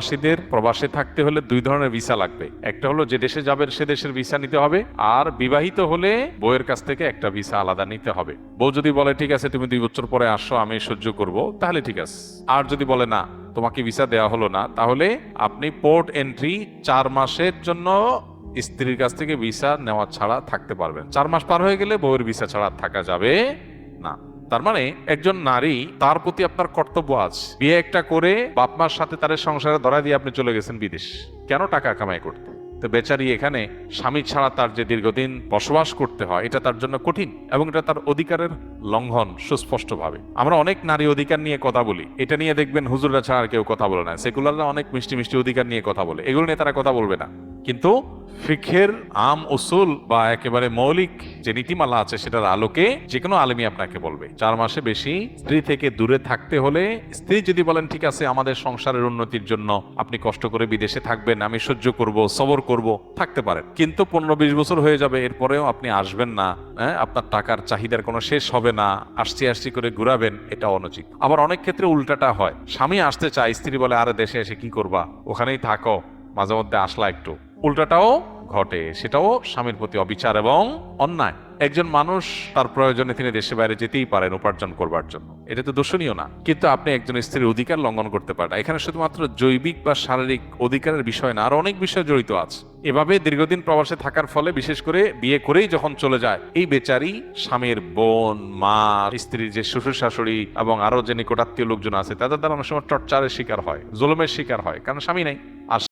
প্রবাসীদের প্রবাসে থাকতে হলে দুই ধরনের ভিসা লাগবে। একটা হলো যে দেশে যাবেন সে দেশের ভিসা নিতে হবে, আর বিবাহিত হলে বউয়ের কাছ থেকে একটা ভিসা আলাদা নিতে হবে। বউ যদি বলে ঠিক আছে তুমি 2 বছর পরে আসো আমি সহ্য করব, তাহলে ঠিক আছে। আর যদি বলে না তোমাকে ভিসা দেওয়া হলো না, তাহলে আপনি পোর্ট এন্ট্রি 4 মাসের জন্য স্ত্রীর কাছ থেকে ভিসা নেওয়া ছাড়া থাকতে পারবেন। 4 মাস পার হয়ে গেলে বউয়ের ভিসা ছাড়া থাকা যাবে না। তার মানে একজন নারী, তার প্রতি আপনার কর্তব্য আছে। বিয়ে একটা করে বাপ মার সাথে তার সংসারে ধরা দিয়ে আপনি চলে গেছেন বিদেশ, কেন? টাকা কামাই করতে। তো বেচারি এখানে স্বামী ছাড়া তার যে দীর্ঘদিন বসবাস করতে হয়, এটা তার জন্য কঠিন এবং এটা তার অধিকারের লঙ্ঘন সুস্পষ্টভাবে। আমরা অনেক নারী অধিকার নিয়ে কথা বলি, এটা নিয়ে দেখবেন হুজুররা ছাড়া আর কেউ কথা বলে না। সেকুলাররা অনেক মিষ্টি মিষ্টি অধিকার নিয়ে কথা বলে, এগুলো নিয়ে তারা কথা বলবে না। কিন্তু ফিকহের আম উসুল বা একেবারে মৌলিক যে নীতিমালা আছে সেটার আলোকে যে কোনো আলেমী আপনাকে বলবে 4 মাসে বেশি স্ত্রী থেকে দূরে থাকতে হলে, স্ত্রী যদি বলেন ঠিক আছে আমাদের সংসারের উন্নতির জন্য আপনি কষ্ট করে বিদেশে থাকবেন, আমি সহ্য করব, সবর করব, থাকতে পারেন। কিন্তু 15-20 বছর হয়ে যাবে, এরপরেও আপনি আসবেন না, আপনার টাকার চাহিদার কোনো শেষ হবে না, আসছি আসছি করে ঘুরাবেন, এটা অনুচিত। আবার অনেক ক্ষেত্রে উল্টাটা হয়, স্বামী আসতে চায়, স্ত্রী বলে আরে দেশে এসে কি করবা, ওখানেই থাকো, মাঝে মধ্যে আসলা একটু। উল্টাটাও ঘটে, সেটাও স্বামীর প্রতি অবিচার এবং অন্যায়। একজন মানুষ তার প্রয়োজনে তিনি দেশে বাইরে যেতেই পারেন উপার্জন করবার জন্য, এটা তো দূষণীয় না। কিন্তু আপনি একজন স্ত্রীর অধিকার লঙ্ঘন করতে পারেন। এখানে শুধুমাত্র জৈবিক বা শারীরিক অধিকারের বিষয় না, আরো অনেক বিষয় জড়িত আছে। এভাবে দীর্ঘদিন প্রবাসে থাকার ফলে, বিশেষ করে বিয়ে করেই যখন চলে যায়, এই বেচারি স্বামীর বোন, মা, স্ত্রীর যে শ্বশুর শাশুড়ি এবং আরো যে নিকটাত্মীয় লোকজন আছে, তাদের দ্বারা অনেক সময় টর্চারের শিকার হয়, জুলুমের শিকার হয়, কারণ স্বামী নাই। আর